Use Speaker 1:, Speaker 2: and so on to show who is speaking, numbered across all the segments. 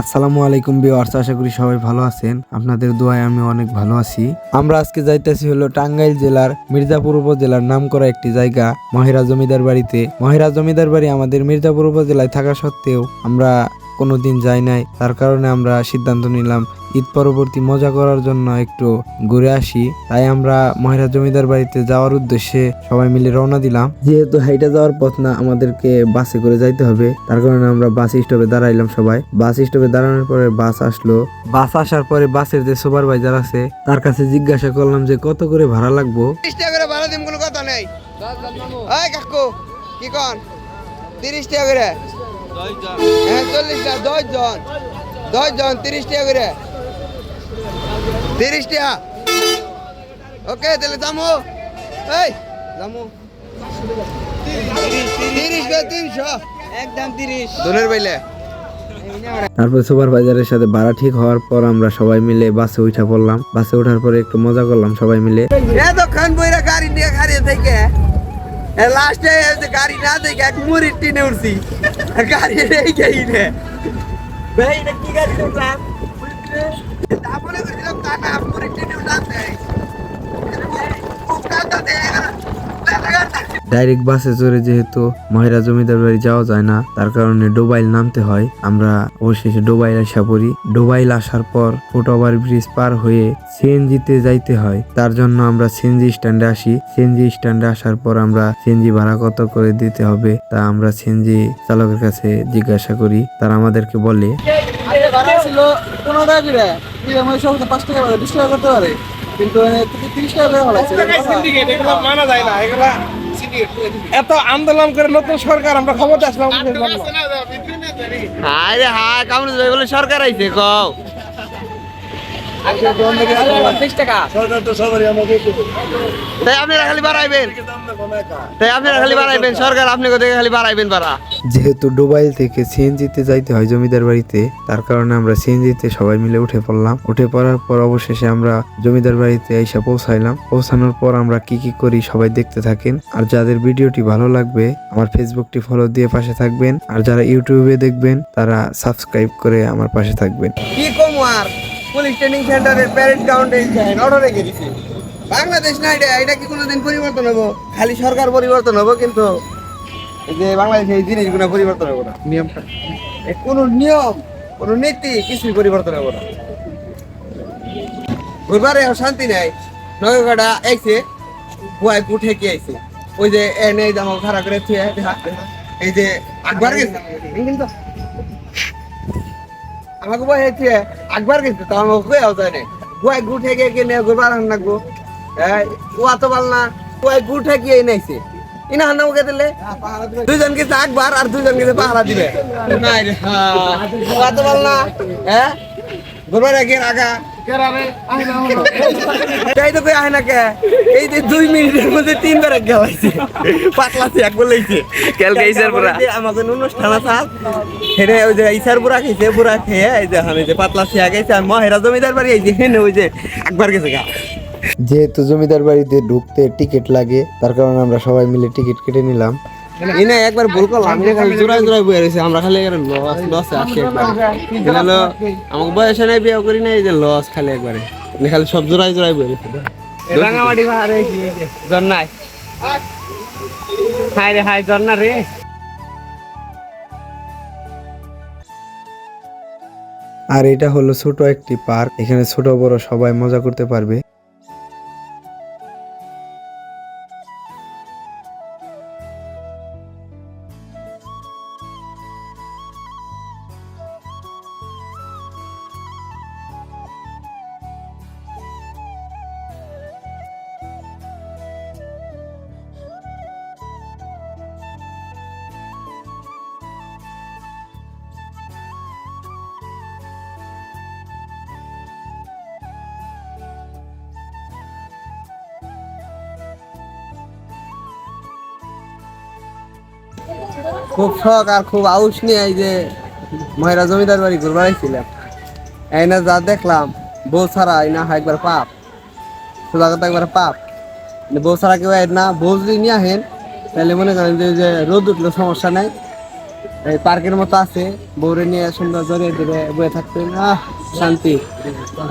Speaker 1: আসসালামু আলাইকুম ভিউয়ার্স, আশা করি সবাই ভালো আছেন। আপনাদের দোয়ায় আমি অনেক ভালো আছি। আমরা আজকে যাইতেছি হলো টাঙ্গাইল জেলার মির্জাপুর উপজেলার নামকরা একটি জায়গা মহিরা জমিদার বাড়িতে। মহিরা জমিদার বাড়ি আমাদের মির্জাপুর উপজেলায় থাকা সত্ত্বেও আমরা কোনোদিন যাই নাই। তার কারণে আমরা সিদ্ধান্ত নিলাম ঈদ পরবর্তী মজা করার জন্য একটু ঘুরে আসি। তাই আমরা মহিরা জমিদার বাড়িতে যাওয়ার উদ্দেশ্যে সবাই মিলে রওনা দিলাম। যেহেতু হাইটা যাওয়ার পথ না, আমাদেরকে বাসে করে যাইতে হবে। তার কারণে আমরা বাস স্টপে দাঁড়াইলাম। সবাই বাস স্টপে দাঁড়ানোর পরে বাস আসলো। বাস আসার পরে বাসের যে সুপারভাইজার আছে তার কাছে জিজ্ঞাসা করলাম যে কত করে ভাড়া লাগবো।
Speaker 2: 30 টাকা করে ভাড়া দিম, কোনো কথা নেই। এই কাকু কি কোন 30 টাকা করে? হ্যাঁ 40 টাকা, 10 জন 30 টাকা করে, 30 টাকা। ওকে তাহলে যামু। এই যামু 30 করে 300 একদম 30 দোনের বাইলে।
Speaker 1: তারপর সুপারভাইজারের সাথে ভাড়া ঠিক হওয়ার পর আমরা সবাই মিলে বাসে উঠে পড়লাম। বাসে ওঠার পরে একটু মজা করলাম সবাই মিলে।
Speaker 2: এতক্ষণ বইরা গাড়ি নিয়ে খাড়িয়ে থেকে লাস্টে গাড়ি না দেখে এক মুড়ির টিনে উঠছি। গাড়ি নেই গেই রে ভাই, এটা কি গাড়ি দেখলাম? তারপরে বলছিলাম তা না, মুড়ির টিনে উঠাতে খুব কাঁদা দেয়।
Speaker 1: ডাইরেক্ট বাসে চড়ে যেহেতু মহিরা জমিদার বাড়ি যাওয়া যায় না, তার কারণে ডোবাইল নামতে হয়। আমরা অবশেষে ডোবাইল আসা পড়ি। ডোবাইল আসার পর ফুটওভার ব্রিজ পার হয়ে সিএনজিতে যাইতে হয়। তার জন্য আমরা সিএনজি স্ট্যান্ডে আসি। সিএনজি স্ট্যান্ডে আসার পর আমরা সিএনজি ভাড়া কত করে দিতে হবে তা আমরা সিএনজি চালকের কাছে জিজ্ঞাসা করি। তারা আমাদেরকে বলে
Speaker 3: ভাড়া ছিল 15 টাকা করে, সব 5 টাকা 20 টাকা করতে পারে, কিন্তু 30 টাকা করে ভাড়া ছিল।
Speaker 4: মানা যায় না এগুলা। এত আন্দোলন করে নতুন সরকার আমরা ক্ষমতা আসলাম।
Speaker 2: হায় রে হায়, কামড়ে যাবে বলে সরকার আইছে কও।
Speaker 3: 30 টাকা
Speaker 2: তাই আপনারা খালি বাড়াইবেন, সরকার আপনি কোথায় খালি বাড়াইবেন ভাড়া।
Speaker 1: যেহেতু ডোবাইল থেকে সিএনজিতে যাইতে হয় জমিদার বাড়িতে, তার কারণে আমরা সিএনজিতে সবাই মিলে উঠে পড়লাম। উঠে পড়ার পর অবশেষে আমরা জমিদার বাড়িতে এসে পৌঁছাইলাম। পৌঁছানোর পর আমরা কি কি করি সবাই দেখতে থাকেন। আর যাদের ভিডিওটি ভালো লাগবে আমার ফেসবুকটি ফলো দিয়ে পাশে থাকবেন। আর যারা ইউটিউবে দেখবেন তারা সাবস্ক্রাইব করে আমার পাশে থাকবেন।
Speaker 2: কি কম আর পুলিশ ট্রেনিং সেন্টারের প্যারেড গ্রাউন্ডে অর্ডার রেখে দিছি। বাংলাদেশ না এটা কি কোনোদিন পরিবর্তন হবো? খালি সরকার পরিবর্তন হবো, কিন্তু এই যে বাংলাদেশে এই জিনিসগুলো পরিবর্তন হবো না। নিয়মটা কোনো নিয়ম, কোনো নীতি কিছুই পরিবর্তন হবো না। ঘুরবারে শান্তি নেই। নয়কাটা আইছে বুয়াই উঠে কি আইছে, ওই যে এনে জামা খারাপ করে থুয়ে এই যে আকবার গেছে কিন্তু আমাকে বই হয়েছে আকবার গেছে, তো আমাকে কয়ে যায় না বুয়াই উঠে গিয়ে কিনে ঘুরবার লাগবো। ওয়া তো বল না, বুয়াই উঠে গিয়ে এনেছে ইনা হান্না মুখে দিলে দুইজন গেছে আকবার আর দুইজন গেছে পাহারা দিবে। নাই রে ওয়া তো বল না, হ্যাঁ ঘুরবার গিয়ে আগা তাই তো কই আয় না কে। এই যে 2 মিনিটের মধ্যে 3 বার গেলাইছে, পাতলা এক বলেইছে কালকে ইসার পুরা আমাদের অনুষ্ঠান আছে হেরে, ওই যে ইসার পুরা খাইছে, পুরা খেয়ে এই যে আমি যে পাতলা সিয়া গেছে আর মহেরা জমিদার বাড়ি এই যে হেনে ওই যে একবার গেছে গা।
Speaker 1: যেহেতু জমিদার বাড়িতে ঢুকতে টিকিট লাগে, তার কারণে আমরা সবাই মিলে টিকিট কেটে নিলাম।
Speaker 2: ইনা একবার ভুল করলাম, আমি খালি জোড়ায় জোড়ায় বয়ে রয়েছে। আমরা খালি লস আসি একবার, হলো আমাকে বয়সে নাই বিয়ে করি না, এই যে লস খালি একবারে খালি সব জোড়ায় জোড়ায় বয়ে রয়েছে। রাঙামাটি পাহাড়ে জন্নাই হাই রে হাই জন্না রে।
Speaker 1: আর এটা হলো ছোট একটি পার্ক, এখানে ছোট বড় সবাই মজা করতে পারবে।
Speaker 2: খুব শখ আর খুব আউস নিয়ে এই যে মহিলা জমিদার বাড়ি ঘুরবার আইছিলাম। এই না যা দেখলাম, বউ ছাড়া এই না একবার পাপ, সোজা কথা একবার পাপ। বউ ছাড়া কেউ না, বউ যদি নিয়ে আহেন তাহলে মনে করেন যে রোদ উঠলো সমস্যা নাই, এই পার্কের মতো আছে, বউরে নিয়ে সুন্দর জড়িয়ে ধরে বয়ে থাকতেন, শান্তি।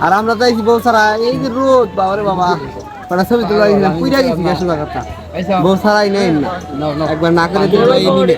Speaker 2: আর আমরা চাইছি বউ ছাড়া, এই যে রোদ, বাবারে বাবা, কটা ছবি তুলে গেছিলাম, পুইরা গেছি গ্যাসের কথা, বউ ছাড়াই নেই না, একবার না করে দিলে এই নিলে।